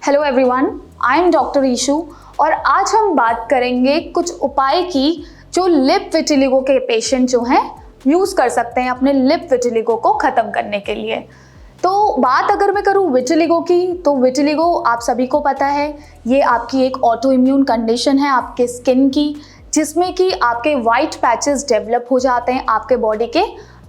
Hello everyone, I am doctor Ishu और आज हम बात करेंगे कुछ उपाय की जो लिप विटिलिगो के पेशेंट जो हैं यूज़ कर सकते हैं अपने लिप विटिलिगो को ख़त्म करने के लिए। तो बात अगर मैं करूँ विटिलिगो की, तो विटिलिगो आप सभी को पता है ये आपकी एक ऑटो इम्यून कंडीशन है आपके स्किन की, जिसमें कि आपके वाइट पैचेस डेवलप हो जाते हैं आपके बॉडी के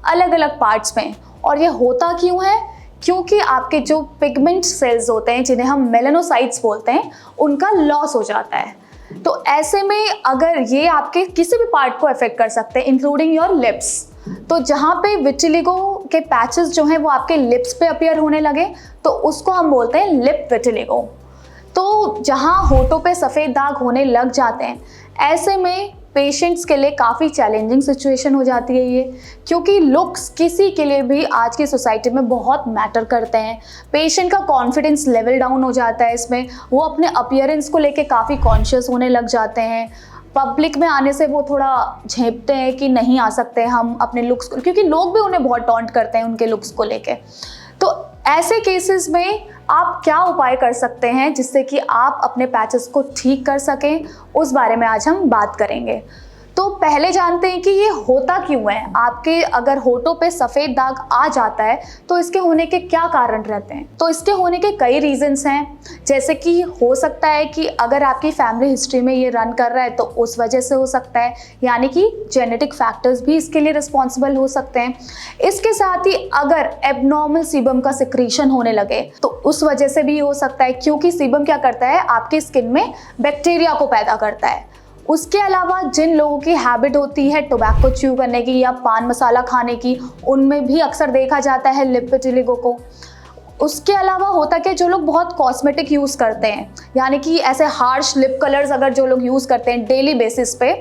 अलग अलग पार्ट्स में। और ये होता क्यों है? क्योंकि आपके जो पिगमेंट सेल्स होते हैं जिन्हें हम मेलानोसाइट्स बोलते हैं, उनका लॉस हो जाता है। तो ऐसे में अगर ये आपके किसी भी पार्ट को अफेक्ट कर सकते हैं इंक्लूडिंग योर लिप्स, तो जहाँ पे विटिलिगो के पैचेस जो हैं वो आपके लिप्स पे अपीयर होने लगे तो उसको हम बोलते हैं लिप विटिलिगो। तो जहाँ होठों पे सफ़ेद दाग होने लग जाते हैं, ऐसे में पेशेंट्स के लिए काफ़ी चैलेंजिंग सिचुएशन हो जाती है ये, क्योंकि लुक्स किसी के लिए भी आज की सोसाइटी में बहुत मैटर करते हैं। पेशेंट का कॉन्फिडेंस लेवल डाउन हो जाता है, इसमें वो अपने अपीयरेंस को लेके काफ़ी कॉन्शियस होने लग जाते हैं। पब्लिक में आने से वो थोड़ा झेपते हैं कि नहीं आ सकते हम अपने लुक्स को, क्योंकि लोग भी उन्हें बहुत टॉन्ट करते हैं उनके लुक्स को लेके। तो ऐसे केसेस में आप क्या उपाय कर सकते हैं जिससे कि आप अपने पैचेस को ठीक कर सकें, उस बारे में आज हम बात करेंगे। तो पहले जानते हैं कि ये होता क्यों है। आपके अगर होठों पे सफ़ेद दाग आ जाता है तो इसके होने के क्या कारण रहते हैं? तो इसके होने के कई रीजंस हैं, जैसे कि हो सकता है कि अगर आपकी फैमिली हिस्ट्री में ये रन कर रहा है तो उस वजह से हो सकता है, यानी कि जेनेटिक फैक्टर्स भी इसके लिए रिस्पॉन्सिबल हो सकते हैं। इसके साथ ही अगर एबनॉर्मल सीबम का सिक्रीशन होने लगे तो उस वजह से भी हो सकता है, क्योंकि सीबम क्या करता है आपकी स्किन में बैक्टीरिया को पैदा करता है। उसके अलावा जिन लोगों की हैबिट होती है टोबैको च्यू करने की या पान मसाला खाने की, उनमें भी अक्सर देखा जाता है लिप विटिलिगो को। उसके अलावा होता क्या, जो लोग बहुत कॉस्मेटिक यूज़ करते हैं, यानी कि ऐसे हार्श लिप कलर्स अगर जो लोग यूज़ करते हैं डेली बेसिस पे,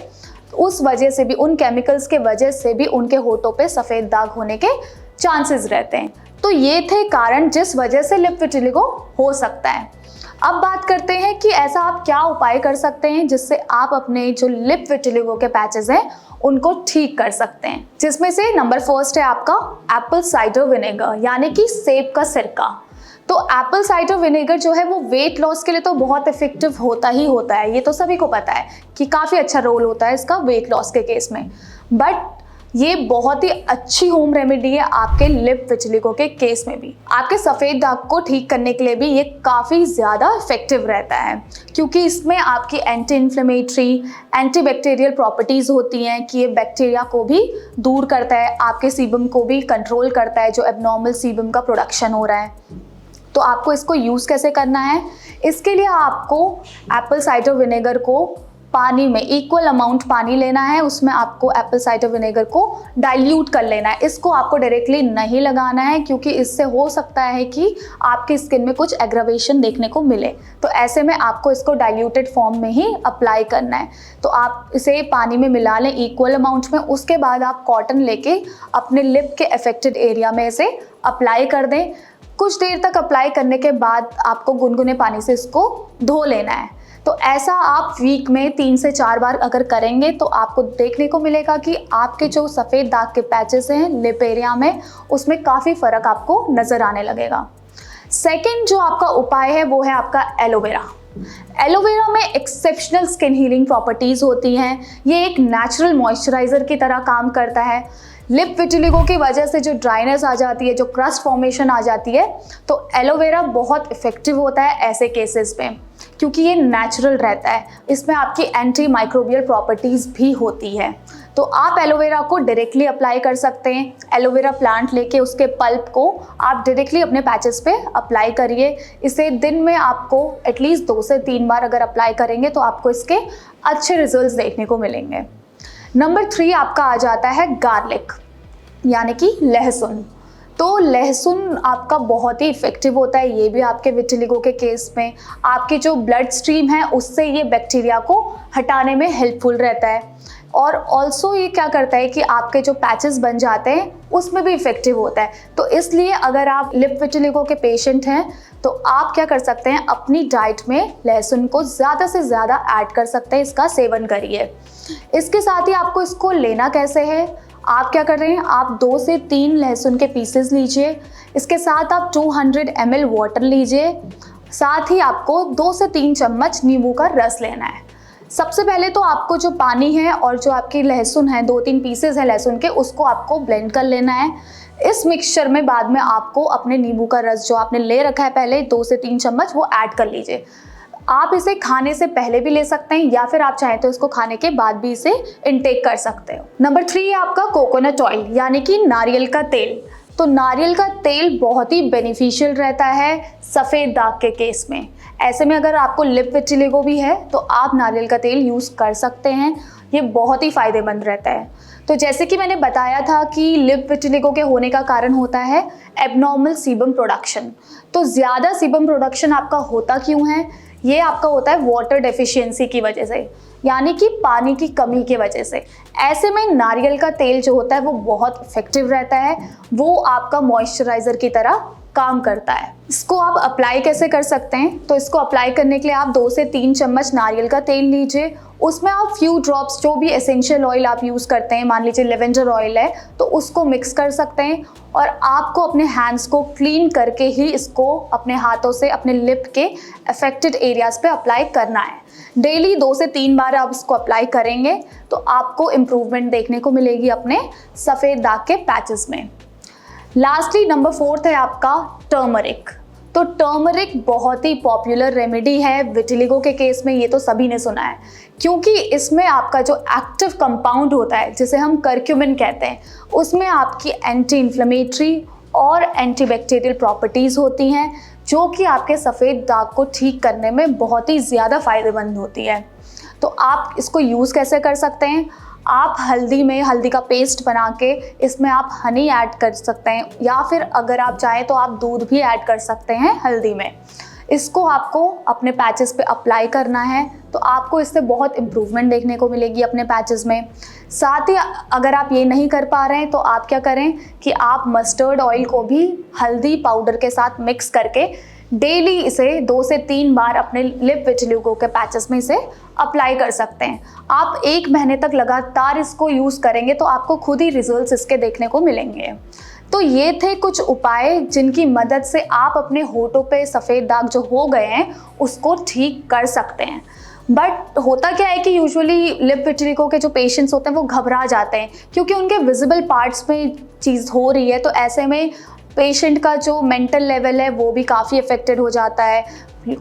उस वजह से भी, उन केमिकल्स के वजह से भी उनके होठों पे सफ़ेद दाग होने के चांसेस रहते हैं। तो ये थे कारण जिस वजह से लिप विटिलिगो हो सकता है। अब बात करते हैं कि ऐसा आप क्या उपाय कर सकते हैं जिससे आप अपने जो लिप विटिलिगो के पैचेस हैं उनको ठीक कर सकते हैं, जिसमें से नंबर फर्स्ट है आपका एप्पल साइडर विनेगर, यानी कि सेब का सिरका। तो एप्पल साइडर विनेगर जो है वो वेट लॉस के लिए तो बहुत इफेक्टिव होता ही होता है, ये तो सभी को पता है कि काफ़ी अच्छा रोल होता है इसका वेट लॉस के केस में। बट ये बहुत ही अच्छी होम रेमेडी है आपके लिप विटिलिगो के केस में भी। आपके सफ़ेद दाग को ठीक करने के लिए भी ये काफ़ी ज़्यादा इफेक्टिव रहता है, क्योंकि इसमें आपकी anti inflammatory, anti bacterial properties होती हैं कि ये बैक्टीरिया को भी दूर करता है, आपके सीबम को भी कंट्रोल करता है जो एबनॉर्मल सीबम का प्रोडक्शन हो रहा है। तो आपको इसको यूज़ कैसे करना है? इसके लिए आपको एप्पल साइडर विनेगर को पानी में इक्वल अमाउंट पानी लेना है, उसमें आपको एप्पल साइडर विनेगर को डाइल्यूट कर लेना है। इसको आपको डायरेक्टली नहीं लगाना है, क्योंकि इससे हो सकता है कि आपकी स्किन में कुछ एग्रावेशन देखने को मिले। तो ऐसे में आपको इसको डाइल्यूटेड फॉर्म में ही अप्लाई करना है। तो आप इसे पानी में मिला लें इक्वल अमाउंट में, उसके बाद आप कॉटन लेके अपने लिप के अफेक्टेड एरिया में इसे अप्लाई कर दें। कुछ देर तक अप्लाई करने के बाद आपको गुनगुने पानी से इसको धो लेना है। तो ऐसा आप वीक में 3 से 4 बार अगर करेंगे तो आपको देखने को मिलेगा कि आपके जो सफ़ेद दाग के पैचेस हैं लिप एरिया में, उसमें काफ़ी फ़र्क आपको नज़र आने लगेगा। सेकंड जो आपका उपाय है वो है आपका एलोवेरा। एलोवेरा में एक्सेप्शनल स्किन हीलिंग प्रॉपर्टीज़ होती हैं। ये एक नेचुरल मॉइस्चराइज़र की तरह काम करता है। लिप विटिलिगो की वजह से जो ड्राइनेस आ जाती है, जो क्रस्ट फॉर्मेशन आ जाती है, तो एलोवेरा बहुत इफेक्टिव होता है ऐसे केसेस में, क्योंकि ये नेचुरल रहता है। इसमें आपकी एंटी माइक्रोबियल प्रॉपर्टीज़ भी होती है। तो आप एलोवेरा को डायरेक्टली अप्लाई कर सकते हैं। एलोवेरा प्लांट लेके उसके पल्प को आप डायरेक्टली अपने पैचेस पे अप्लाई करिए। इसे दिन में आपको एटलीस्ट 2 से 3 बार अगर अप्लाई करेंगे तो आपको इसके अच्छे रिजल्ट्स देखने को मिलेंगे। नंबर 3 आपका आ जाता है गार्लिक, यानी कि लहसुन। तो लहसुन आपका बहुत ही इफ़ेक्टिव होता है, ये भी आपके विटिलिगो के केस में। आपके जो ब्लड स्ट्रीम है उससे ये बैक्टीरिया को हटाने में हेल्पफुल रहता है। और ऑल्सो ये क्या करता है कि आपके जो पैचेस बन जाते हैं उसमें भी इफ़ेक्टिव होता है। तो इसलिए अगर आप लिप विटिलिगो के पेशेंट हैं तो आप क्या कर सकते हैं, अपनी डाइट में लहसुन को ज़्यादा से ज़्यादा ऐड कर सकते हैं, इसका सेवन करिए। इसके साथ ही आपको इसको लेना कैसे है, आप क्या कर रहे हैं, आप 2 से 3 लहसुन के पीसेस लीजिए। इसके साथ आप 200 ml वाटर लीजिए साथ ही आपको 2 से 3 चम्मच नींबू का रस लेना है। सबसे पहले तो आपको जो पानी है और जो आपकी लहसुन है, 2-3 पीसेस है लहसुन के, उसको आपको ब्लेंड कर लेना है। इस मिक्सचर में बाद में आपको अपने नींबू का रस जो आपने ले रखा है पहले 2 से 3 चम्मच, वो ऐड कर लीजिए। आप इसे खाने से पहले भी ले सकते हैं या फिर आप चाहें तो इसको खाने के बाद भी इसे इनटेक कर सकते हो। नंबर 3 है आपका कोकोनट ऑयल, यानी कि नारियल का तेल। तो नारियल का तेल बहुत ही बेनिफिशियल रहता है सफ़ेद दाग के केस में। ऐसे में अगर आपको लिप विटिलिगो भी है तो आप नारियल का तेल यूज़ कर सकते हैं, ये बहुत ही फ़ायदेमंद रहता है। तो जैसे कि मैंने बताया था कि लिप विटिलिगो के होने का कारण होता है एबनॉर्मल सीबम प्रोडक्शन। तो ज़्यादा सीबम प्रोडक्शन आपका होता क्यों है? ये आपका होता है वाटर डेफिशिएंसी की वजह से, यानी कि पानी की कमी की वजह से। ऐसे में नारियल का तेल जो होता है वो बहुत इफेक्टिव रहता है, वो आपका मॉइस्चराइज़र की तरह काम करता है। इसको आप अप्लाई कैसे कर सकते हैं? तो इसको अप्लाई करने के लिए आप 2 से 3 चम्मच नारियल का तेल लीजिए, उसमें आप फ्यू ड्रॉप्स जो भी एसेंशियल ऑयल आप यूज़ करते हैं, मान लीजिए लेवेंडर ऑयल है, तो उसको मिक्स कर सकते हैं और आपको अपने हैंड्स को क्लीन करके ही इसको अपने हाथों से अपने लिप के अफेक्टेड एरियाज़ पे अप्लाई करना है। डेली 2 से 3 बार आप इसको अप्लाई करेंगे तो आपको इम्प्रूवमेंट देखने को मिलेगी अपने सफ़ेद दाग के पैचेस में। लास्टली नंबर 4 है आपका टर्मरिक। तो टर्मरिक बहुत ही पॉपुलर रेमेडी है विटिलिगो के केस में, ये तो सभी ने सुना है, क्योंकि इसमें आपका जो एक्टिव कंपाउंड होता है जिसे हम करक्यूमिन कहते हैं, उसमें आपकी एंटी इन्फ्लेमेटरी और एंटीबैक्टीरियल प्रॉपर्टीज़ होती हैं जो कि आपके सफ़ेद दाग को ठीक करने में बहुत ही ज़्यादा फ़ायदेमंद होती है। तो आप इसको यूज़ कैसे कर सकते हैं? आप हल्दी का पेस्ट बना के इसमें आप हनी ऐड कर सकते हैं, या फिर अगर आप चाहें तो आप दूध भी ऐड कर सकते हैं हल्दी में। इसको आपको अपने पैचेस पे अप्लाई करना है, तो आपको इससे बहुत इम्प्रूवमेंट देखने को मिलेगी अपने पैचेस में। साथ ही अगर आप ये नहीं कर पा रहे हैं तो आप क्या करें कि आप मस्टर्ड ऑयल को भी हल्दी पाउडर के साथ मिक्स करके डेली इसे 2 से 3 बार अपने लिप विटिलिगो के पैचेस में इसे अप्लाई कर सकते हैं। आप 1 महीने तक लगातार इसको यूज़ करेंगे तो आपको खुद ही रिजल्ट्स इसके देखने को मिलेंगे। तो ये थे कुछ उपाय जिनकी मदद से आप अपने होठों पे सफ़ेद दाग जो हो गए हैं उसको ठीक कर सकते हैं। बट होता क्या है कि यूजुअली लिप विटिलिगो के जो पेशेंट्स होते हैं वो घबरा जाते हैं क्योंकि उनके विजिबल पार्ट्स में चीज़ हो रही है, तो ऐसे में पेशेंट का जो मेंटल लेवल है वो भी काफ़ी अफेक्टेड हो जाता है,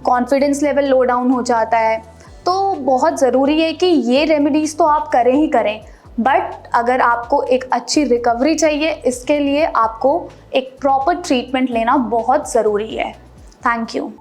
कॉन्फिडेंस लेवल लो डाउन हो जाता है। तो बहुत ज़रूरी है कि ये रेमेडीज़ तो आप करें ही करें, बट अगर आपको एक अच्छी रिकवरी चाहिए इसके लिए आपको एक प्रॉपर ट्रीटमेंट लेना बहुत ज़रूरी है। Thank you.